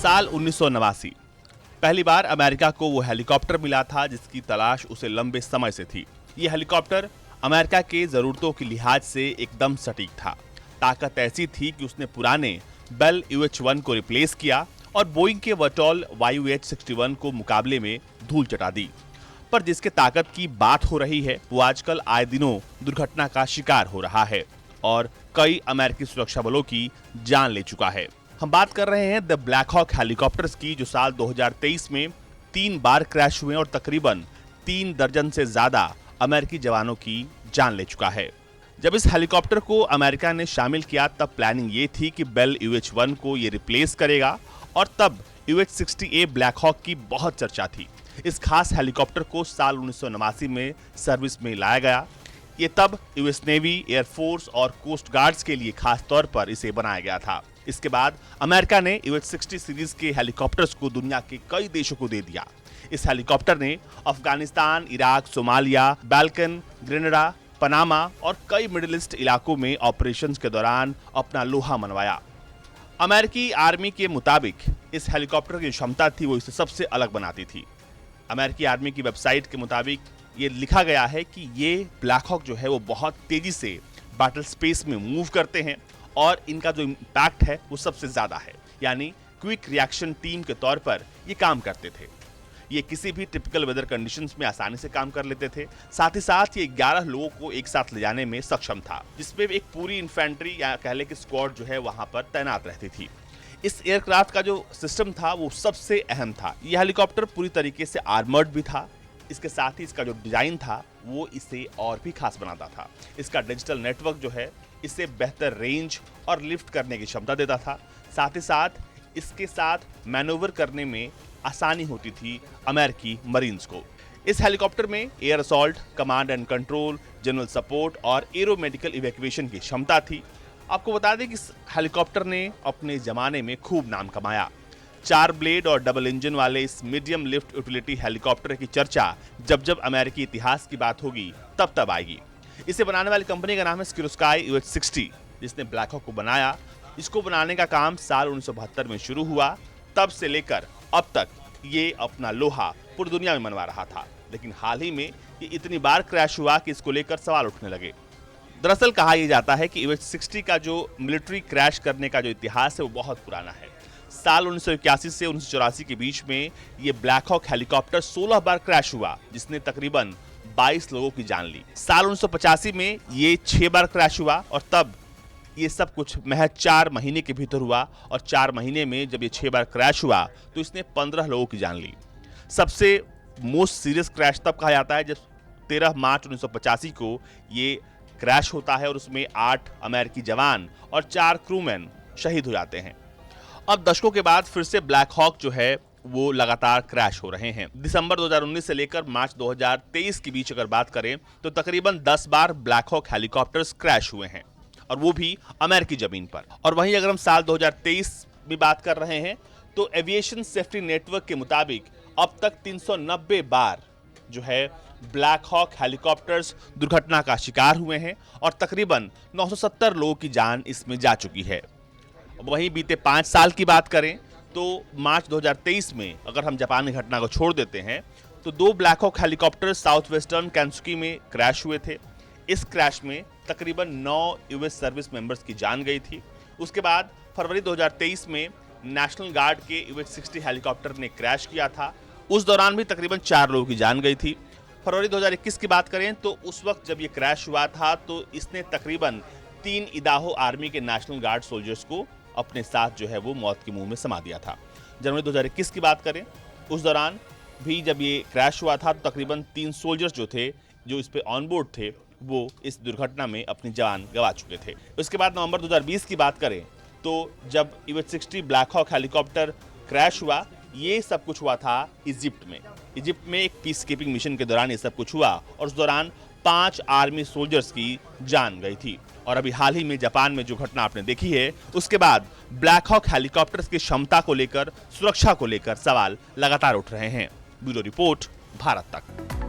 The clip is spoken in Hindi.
साल 1989 पहली बार अमेरिका को वो हेलीकॉप्टर मिला था जिसकी तलाश उसे लंबे समय से थी। ये हेलीकॉप्टर अमेरिका के जरूरतों के लिहाज से एकदम सटीक था। ताकत ऐसी थी कि उसने पुराने बेल UH-1 को रिप्लेस किया और बोइंग के वर्टॉल YUH-61 को मुकाबले में धूल चटा दी। पर जिसके ताकत की बात हो रही है वो आजकल आए दिनों दुर्घटना का शिकार हो रहा है और कई अमेरिकी सुरक्षा बलों की जान ले चुका है। हम बात कर रहे हैं द ब्लैक हॉक हेलीकॉप्टर्स की, जो साल 2023 में 3 बार क्रैश हुए और तकरीबन 3 दर्जन से ज्यादा अमेरिकी जवानों की जान ले चुका है। जब इस हेलीकॉप्टर को अमेरिका ने शामिल किया तब प्लानिंग ये थी कि बेल UH-1 को ये रिप्लेस करेगा और तब UH-60A ब्लैक हॉक की बहुत चर्चा थी। इस खास हेलीकॉप्टर को साल 1989 में सर्विस में लाया गया। ये तब यूएस नेवी, एयरफोर्स और कोस्ट गार्ड्स के लिए खास तौर पर इसे बनाया गया था। इसके बाद अमेरिका ने UH-60 सीरीज के हेलीकॉप्टर्स को दुनिया के कई देशों को दे दिया। इस हेलीकॉप्टर ने Afghanistan, Iraq, Somalia, Balkan, Grenada, Panama और कई मिडिल ईस्ट इलाकों में ऑपरेशंस के दौरान अपना लोहा मनवाया। अमेरिकी आर्मी के मुताबिक इस हेलीकॉप्टर की क्षमता थी वो इसे सबसे अलग बनाती थी। अमेरिकी आर्मी की वेबसाइट के मुताबिक ये लिखा गया है कि ये ब्लैक हॉक जो है वो बहुत तेजी से बैटल स्पेस में मूव करते हैं और इनका जो इम्पैक्ट है वो सबसे ज्यादा है, यानी क्विक रिएक्शन टीम के तौर पर ये काम करते थे। ये किसी भी टिपिकल वेदर कंडीशंस में आसानी से काम कर लेते थे। साथ ही साथ ये 11 लोगों को एक साथ ले जाने में सक्षम था, जिसमें एक पूरी इन्फेंट्री या कह ले कि स्क्वाड जो है वहां पर तैनात रहती थी। इस एयरक्राफ्ट का जो सिस्टम था वो सबसे अहम था। यह हेलीकॉप्टर पूरी तरीके से आर्मर्ड भी था। इसके साथ ही इसका जो डिजाइन था वो इसे और भी खास बनाता था। इसका डिजिटल नेटवर्क जो है इसे बेहतर रेंज और लिफ्ट करने की क्षमता देता था। साथ ही साथ इसके साथ मैनूवर करने में आसानी होती थी अमेरिकी मरीन्स को। इस हेलीकॉप्टर में air assault, command and control, general support और एरो मेडिकल इवैक्यूएशन की क्षमता थी। आपको बता दें कि इस हेलीकॉप्टर ने अपने जमाने में खूब नाम कमाया। 4 ब्लेड और डबल इंजन वाले इस मीडियम लिफ्ट यूटिलिटी हेलीकॉप्टर की चर्चा जब जब अमेरिकी इतिहास की बात होगी तब तब आएगी। इसे बनाने वाली कंपनी का नाम है स्किरोस्काई UH-60, जिसने ब्लैक हॉक को बनाया। इसको बनाने का काम साल 1972 में शुरू हुआ। तब से लेकर अब तक ये अपना लोहा पूरी दुनिया में मनवा रहा था, लेकिन हाल ही में ये इतनी बार क्रैश हुआ कि इसको लेकर सवाल उठने लगे। दरअसल कहा यह जाता है कि UH-60 का जो मिलिट्री क्रैश करने का जो इतिहास है वो बहुत पुराना है। साल 1981 से 1984 के बीच में ये ब्लैक हॉक हेलीकॉप्टर 16 बार क्रैश हुआ, जिसने तकरीबन 22 लोगों की जान ली। साल 1985 में ये 6 बार क्रैश हुआ और तब ये सब कुछ महज 4 महीने के भीतर हुआ और 4 महीने में जब ये 6 बार क्रैश हुआ तो इसने 15 लोगों की जान ली। सबसे मोस्ट सीरियस क्रैश तब कहा जाता है जब 13 मार्च 1985 को ये क्रैश होता है और उसमें 8 अमेरिकी जवान और 4 क्रूमैन शहीद हो जाते हैं। अब दशकों के बाद फिर से ब्लैक हॉक जो है वो लगातार क्रैश हो रहे हैं। दिसंबर 2019 से लेकर मार्च 2023 के बीच अगर बात करें तो तकरीबन 10 बार ब्लैक हॉक हेलीकॉप्टर्स क्रैश हुए हैं और वो भी अमेरिकी जमीन पर। और वहीं अगर हम साल 2023 में बात कर रहे हैं तो एविएशन सेफ्टी नेटवर्क के मुताबिक अब तक 390 बार जो है ब्लैक हॉक हेलीकॉप्टर्स दुर्घटना का शिकार हुए हैं और तकरीबन 970 लोगों की जान इसमें जा चुकी है। वहीं बीते 5 साल की बात करें तो मार्च 2023 में अगर हम जापान की घटना को छोड़ देते हैं तो 2 Black Hawk helicopter south western Kentucky में क्रैश हुए थे। इस क्रैश में तकरीबन 9 यूएस सर्विस मेंबर्स की जान गई थी। उसके बाद फरवरी 2023 में नेशनल गार्ड के UH-60 हेलीकॉप्टर ने क्रैश किया था। उस दौरान भी तकरीबन 4 लोगों की जान गई थी। फरवरी 2021 की बात करें तो उस वक्त जब ये क्रैश हुआ था तो इसने तकरीबन 3 इदाहो आर्मी के नेशनल गार्ड सोल्जर्स को अपने साथ जो है वो मौत के मुंह में समा दिया था। जनवरी 2021 की बात करें उस दौरान भी जब ये क्रैश हुआ था तो तकरीबन 3 सोल्जर्स जो थे जो इस पे ऑन बोर्ड थे वो इस दुर्घटना में अपनी जान गंवा चुके थे। उसके बाद नवंबर 2020 की बात करें तो जब UH-60 black Hawk helicopter crash हुआ, ये सब कुछ हुआ था इजिप्ट में। इजिप्ट में एक पीस कीपिंग मिशन के दौरान ये सब कुछ हुआ और उस दौरान 5 आर्मी सोल्जर्स की जान गई थी। और अभी हाल ही में जापान में जो घटना आपने देखी है उसके बाद ब्लैक हॉक हेलीकॉप्टर्स की क्षमता को लेकर, सुरक्षा को लेकर सवाल लगातार उठ रहे हैं। ब्यूरो रिपोर्ट, भारत तक।